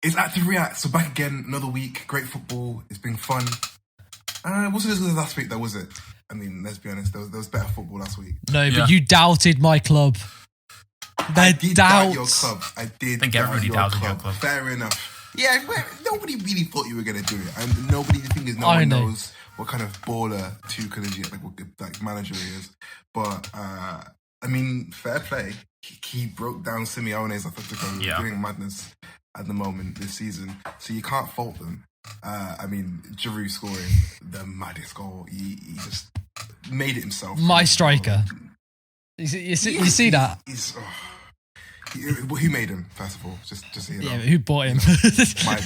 It's Active React. So back again, another week. Great football. It's been fun. It wasn't as good as last week, though, was it? I mean, let's be honest. There was better football last week. No, but you doubted my club. I did doubt your club. I think everybody doubted your club. Fair enough. Yeah, nobody really thought you were going to do it. And nobody, the thing is, no one knows what kind of baller Tuchel is, like manager he is. But, I mean, fair play. He broke down Simeone's Atletico doing madness at the moment this season. So you can't fault them. I mean, Giroud scoring the maddest goal. He just made it himself. My striker. You see that? Who made him, first of all? Just so you know. Yeah, who bought him?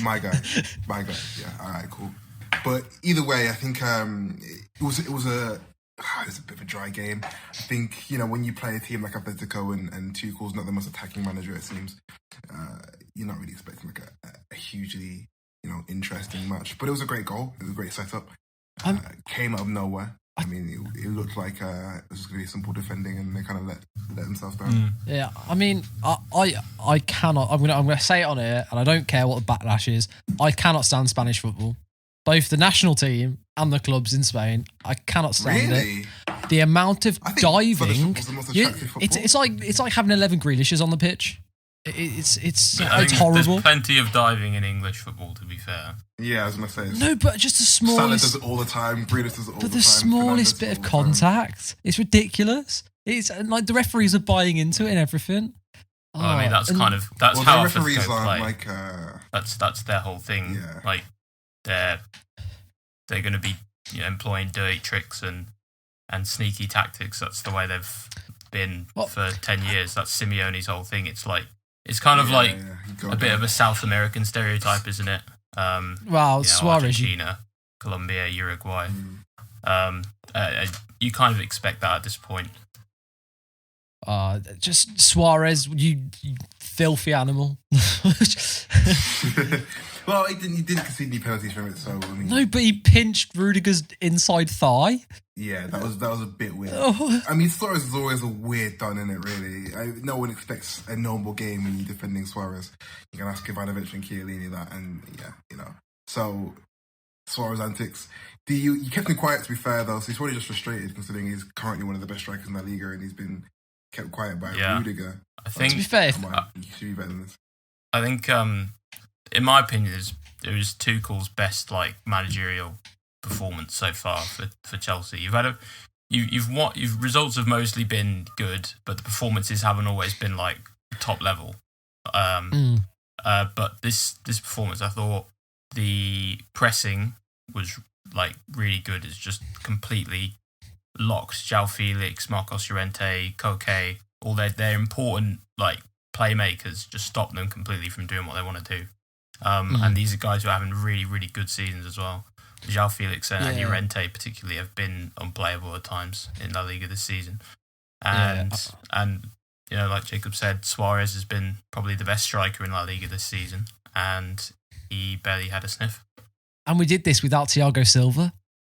my guy. Yeah, all right, cool. But either way, I think it was a bit of a dry game. I think, when you play a team like Atletico and Tuchel's not the most attacking manager, it seems, you're not really expecting like a hugely, interesting match. But it was a great goal. It was a great setup. Came out of nowhere. I mean, it looked like it was just going to be simple defending, and they kind of let themselves down. Yeah, I mean, I cannot. I'm gonna say it on here, and I don't care what the backlash is. I cannot stand Spanish football, both the national team and the clubs in Spain. I cannot stand it. The amount of diving. It's like having 11 Grealishes on the pitch. It's horrible. There's plenty of diving in English football, to be fair. Yeah, I was going to say. No, but just the smallest... Salah does it all the time, Grealish does it all the time. But the smallest bit of contact. It's ridiculous. It's like the referees are buying into it and everything. Well, I mean, that's how referees are play. like... That's their whole thing. Yeah. Like, they're going to be employing dirty tricks and sneaky tactics. That's the way they've been for 10 years. That's Simeone's whole thing. It's like... It's kind of like a bit of a South American stereotype, isn't it? Suarez, Argentina, Colombia, Uruguay. You kind of expect that at this point. Just Suarez, you filthy animal. Well, he didn't concede any penalties from it, so I mean. No, but he pinched Rudiger's inside thigh. Yeah, that was a bit weird. I mean, Suarez is always a weird done, isn't it, really? No one expects a normal game when you're defending Suarez. You can ask Ivanovic and Chiellini that, and So, Suarez antics. You kept him quiet, to be fair, though, so he's probably just frustrated, considering he's currently one of the best strikers in La Liga, and he's been kept quiet by Rudiger. I think, to be fair, you should be better than this. I think, in my opinion, it was Tuchel's best managerial performance so far for Chelsea. You've had results have mostly been good, but the performances haven't always been top level. But this performance, I thought the pressing was really good. It's just completely locked João Felix, Marcos Llorente, Koke, all their important playmakers, just stop them completely from doing what they want to do. And these are guys who are having really, really good seasons as well. João Felix and Llorente particularly have been unplayable at times in La Liga this season. And like Jacob said, Suarez has been probably the best striker in La Liga this season, and he barely had a sniff. And we did this without Thiago Silva.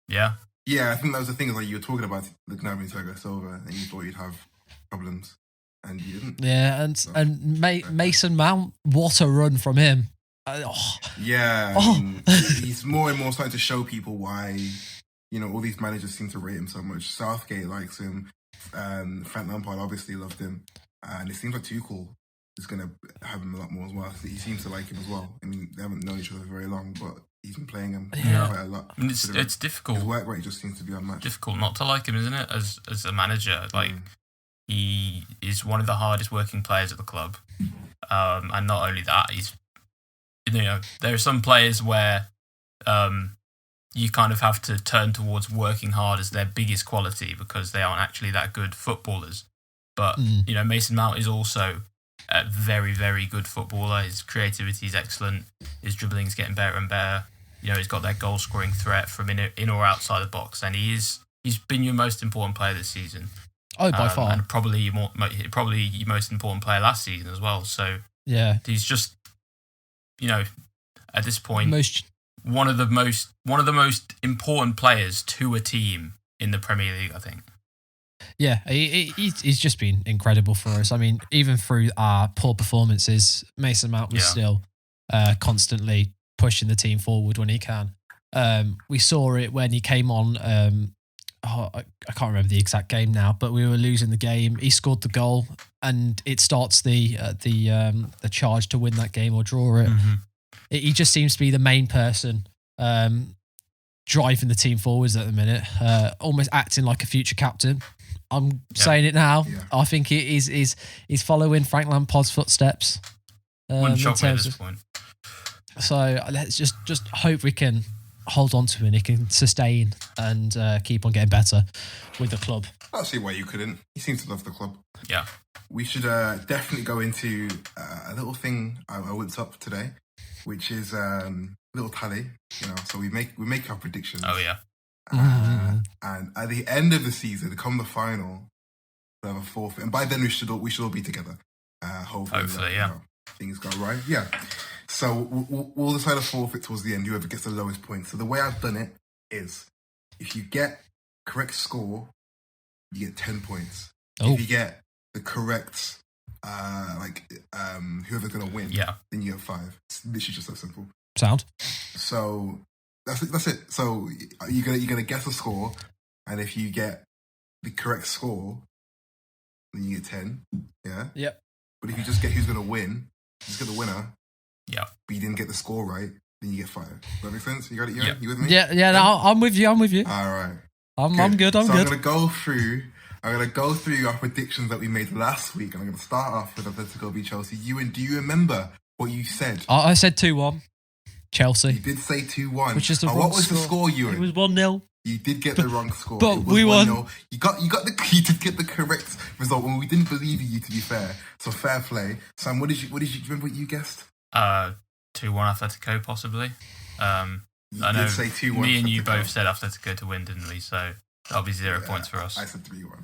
Yeah. Yeah, I think that was the thing, you were talking about looking at Thiago Silva, and you thought you'd have problems, and you didn't. Yeah, and Mason Mount, what a run from him. He's more and more starting to show people why, all these managers seem to rate him so much. Southgate likes him, Frank Lampard obviously loved him, and it seems like Tuchel is going to have him a lot more as well. He seems to like him as well. I mean, they haven't known each other very long, but he's been playing him quite a lot. I mean, it's difficult. His work rate just seems to be unmatched. Difficult not to like him, isn't it? As a manager, he is one of the hardest working players at the club, and not only that, he's. There are some players where you kind of have to turn towards working hard as their biggest quality because they aren't actually that good footballers. But, Mason Mount is also a very, very good footballer. His creativity is excellent. His dribbling's getting better and better. He's got that goal-scoring threat from in or outside the box, and he's been your most important player this season. Oh, by far. And probably your most important player last season as well. So, yeah, he's just... at this point, one of the most important players to a team in the Premier League, I think. Yeah, he's just been incredible for us. I mean, even through our poor performances, Mason Mount was still constantly pushing the team forward when he can. We saw it when he came on. I can't remember the exact game now, but we were losing the game. He scored the goal, and it starts the charge to win that game or draw it. Mm-hmm. He just seems to be the main person driving the team forwards at the minute, almost acting like a future captain. I'm saying it now. Yeah. I think he's following Frank Lampard's footsteps. Wouldn't shock me at this point. So let's just hope we can hold on to him. He can sustain and keep on getting better with the club. I don't see why you couldn't. He seems to love the club. Yeah. We should definitely go into a little thing I whipped up today, which is little tally. So we make our predictions. Oh yeah. And at the end of the season, come the final, we'll have a forfeit, and by then we should all be together. Hopefully, yeah. Things go right. Yeah. So we'll decide a forfeit towards the end. Whoever gets the lowest point. So the way I've done it is, if you get correct score, you get 10 points. Oh. If you get the correct, whoever's gonna win, then you get 5. It's literally just that simple. Sound. So that's it. So you're gonna guess a score, and if you get the correct score, then you get 10. Yeah. Yep. But if you just get who's gonna win, just get the winner. Yeah. But you didn't get the score right, then you get 5. Does that make sense? You got it? Yeah. You with me? Yeah. No, I'm with you. All right. I'm good. I'm so good. I'm gonna go through our predictions that we made last week, and I'm gonna start off with Atletico v Chelsea. Do you remember what you said? I said 2-1. Chelsea. You did say 2-1. Which is the wrong what was score. the score, Ewan? It was 1-0. You did get the wrong score. But It was we won. 1-0. You did get the correct result, and we didn't believe in you, to be fair. So fair play. Sam, what did you remember what you guessed? 2-1 Atletico, possibly. I know say 2-1 me and you Atletico. both said Atletico to win, didn't we? So that'll be 0 points for us. I said 3-1.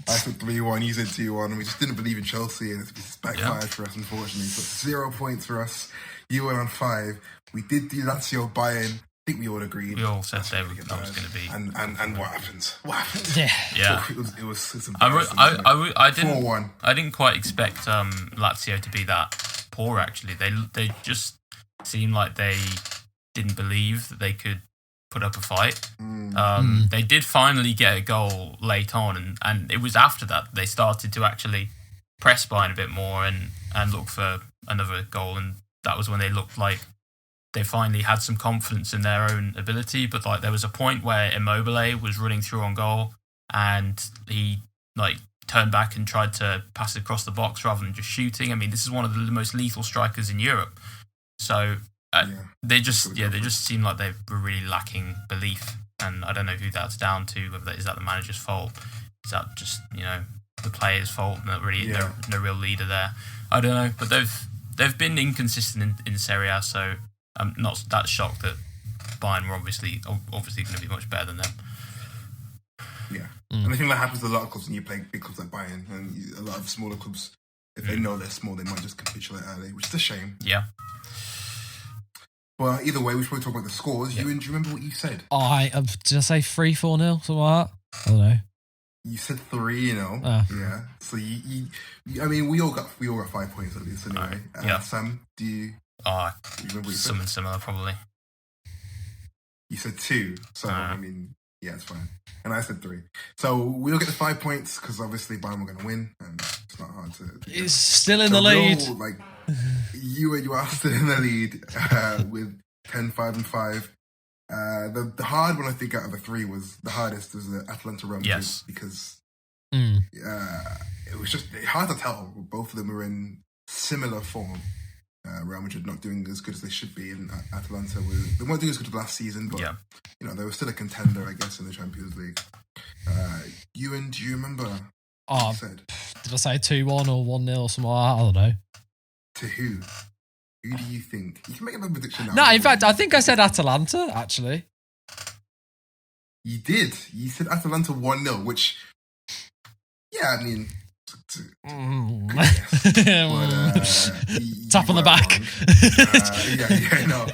I said 3-1, you said 2-1, and we just didn't believe in Chelsea, and it's backfired for us, unfortunately. So 0 points for us. You were on 5. We did do Lazio Bayern. I think we all agreed. We all said That's that really was going to be. And what happens? What happened? Yeah. It was I didn't 4-1. I didn't quite expect Lazio to be that poor. Actually, they just seemed like they didn't believe that they could put up a fight. They did finally get a goal late on, and it was after that they started to actually press Bayern a bit more and look for another goal, and that was when they looked like they finally had some confidence in their own ability. But like there was a point where Immobile was running through on goal, and he turned back and tried to pass it across the box rather than just shooting. I mean, this is one of the most lethal strikers in Europe. So they just seemed like they were really lacking belief, and I don't know who that's down to. Whether is that the manager's fault? Is that just the players' fault? Not really, no real leader there. I don't know, but they've been inconsistent in Serie A, so I'm not that shocked that Bayern were obviously going to be much better than them. Yeah, and I think that happens to a lot of clubs when you play big clubs like Bayern, and a lot of smaller clubs, if they know they're small, they might just capitulate early, which is a shame. Yeah. Well, either way, we should probably talk about the scores. Do you remember what you said? Did I say 3-4-0? Something like that? I don't know. You said 3, Yeah. So you I mean, we all got 5 points at least anyway. Yeah. Sam, do you remember what you said? Something similar, probably. You said 2, so I mean, yeah, it's fine. And I said 3. So we all get the 5 points because obviously Bayern were going to win, and it's not hard to It's still in the lead. You are still in the lead with 10, 5, and 5. The hard one I think out of the 3 was the hardest was the Atlanta Roma, because it was just hard to tell. Both of them were in similar form. Real Madrid not doing as good as they should be, and Atlanta they weren't doing as good as last season, but they were still a contender, I guess, in the Champions League. Ewan, do you remember what you said? Did I say 2-1 or 1-0 or something like that? I don't know. To who? Who do you think? You can make a prediction now. No, in fact, I think I said Atalanta, actually. You did. You said Atalanta 1-0, which, I mean... Tap on the back. No.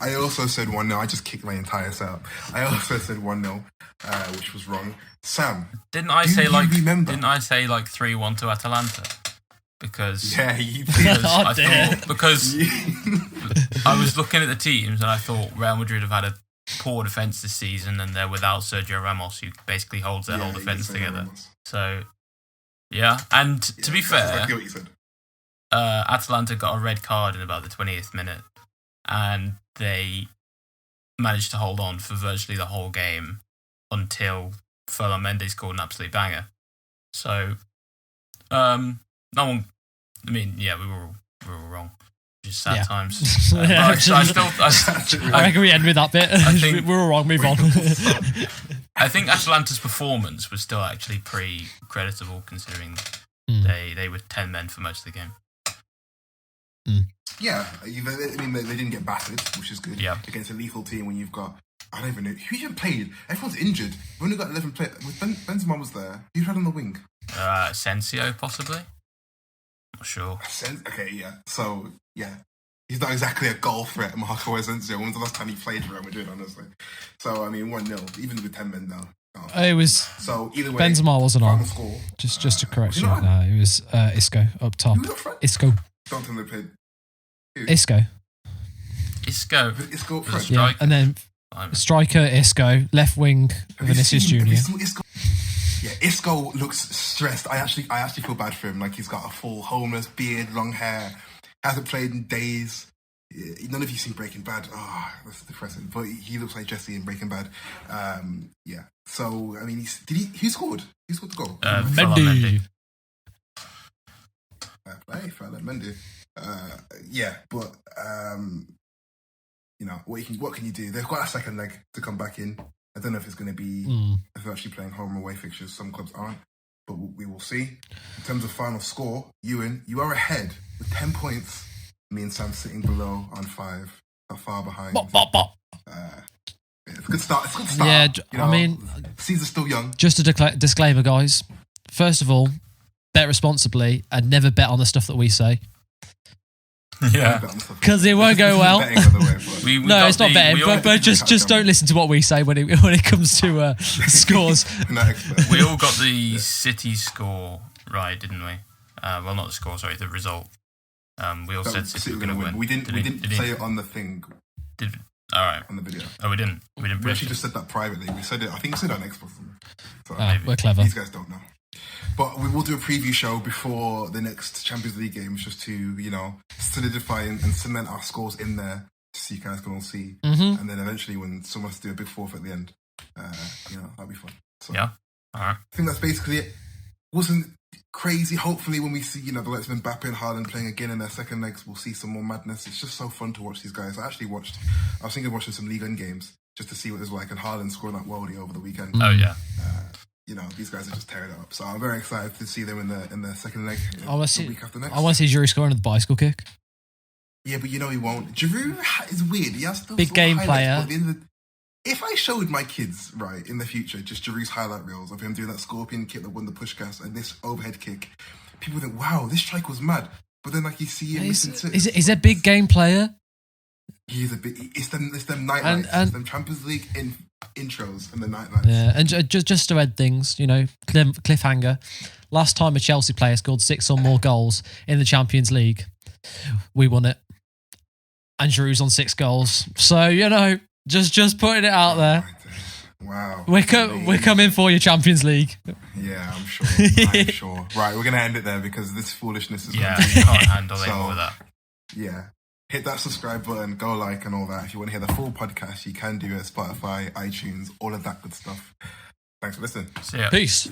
I also said 1-0. I just kicked my entire setup. I also said 1-0, which was wrong. Sam, didn't I say 3-1 to Atalanta? because Yeah, you because I was looking at the teams and I thought Real Madrid have had a poor defense this season, and they're without Sergio Ramos, who basically holds their whole defense together. So, yeah, and to be fair, exactly what you said. Atalanta got a red card in about the 20th minute, and they managed to hold on for virtually the whole game until Ferland Mendy scored an absolute banger. So, no one. I mean, yeah, we were all wrong. Just sad times. I reckon we end with that bit. I think we're all wrong. Move on. I think Atalanta's performance was still actually pretty creditable, considering they were 10 men for most of the game. Yeah, I mean, they didn't get battered, which is good. Yeah. Against a lethal team when you've got, I don't even know, who even played? Everyone's injured. We've only got 11 players. Benzema was there. Who had on the wing? Asensio, possibly? Not sure. Okay, yeah. So, yeah. He's not exactly a goal threat, Marco Asensio. When was the last time he played for Real Madrid, honestly? So, I mean, 1-0, even with 10 men now. It was. So, either way, Benzema wasn't on. Score, just to correct you. No, it was Isco up top. Who was up front? Isco. Don't think they played. Who? Isco, up front. yeah, and then striker Isco, left wing Vinicius Junior. Yeah, Isco looks stressed. I actually feel bad for him. Like, he's got a full homeless beard, long hair, hasn't played in days. None of you seen Breaking Bad. Oh, that's depressing. But he looks like Jesse in Breaking Bad. Yeah. So, I mean, who scored? Who scored the goal? Mendy. Ferland Mendy. Yeah, but you know, what can you do? They've got a second leg to come back in. I don't know if it's going to be if they're actually playing home or away fixtures. Some clubs aren't, but we will see. In terms of final score, Ewan, you are ahead with 10 points. Me and Sam sitting below on 5, not far behind. It's a good start. Yeah, you know, I mean, Caesar's still young. Just a disclaimer, guys. First of all, bet responsibly and never bet on the stuff that we say. Yeah, because it won't go well. No, it's not betting, but just don't listen to what we say when it comes to scores. We all got the City score right, didn't we? Well, not the score, sorry, the result. We all said City were going to win. We didn't say it on the thing. All right, on the video. Oh, we didn't. We actually just said that privately. We said it. I think we said it on Xbox. So we're clever. These guys don't know. But we will do a preview show before the next Champions League games, just to, you know, solidify and cement our scores in there, so you guys can all see. Mm-hmm. And then eventually, when someone has to do a big fourth at the end, you know, that'll be fun. So, yeah. All right. I think that's basically it. Wasn't crazy. Hopefully, when we see, you know, the likes of Mbappe and Haaland playing again in their second legs, we'll see some more madness. It's just so fun to watch these guys. I was thinking of watching some Ligue 1 games just to see what it was like, and Haaland scoring that worldie over the weekend. Oh yeah. You know, these guys are just tearing it up. So I'm very excited to see them in the second leg the week after next. I want to see Giroud scoring the bicycle kick. Yeah, but you know he won't. Giroud is weird. He has those big game player. If I showed my kids, right, in the future, just Giroud's highlight reels of him doing that scorpion kick that won the pushcast and this overhead kick, people think, wow, this strike was mad. But then, like, you see him Is a big game player? He's a big... It's them nightlights. It's them Champions League intros and the nightlights. Yeah, and just to add things, you know, cliffhanger. Last time a Chelsea player scored 6 or more goals in the Champions League, we won it. And Giroud's on 6 goals. So, you know, just putting it out there. Wow. We're coming for your Champions League. Yeah, I'm sure. Right, we're going to end it there because this foolishness is... Yeah, you can't handle any more of that. Yeah. Hit that subscribe button, go like and all that. If you want to hear the full podcast, you can do it. Spotify, iTunes, all of that good stuff. Thanks for listening. See ya. Peace.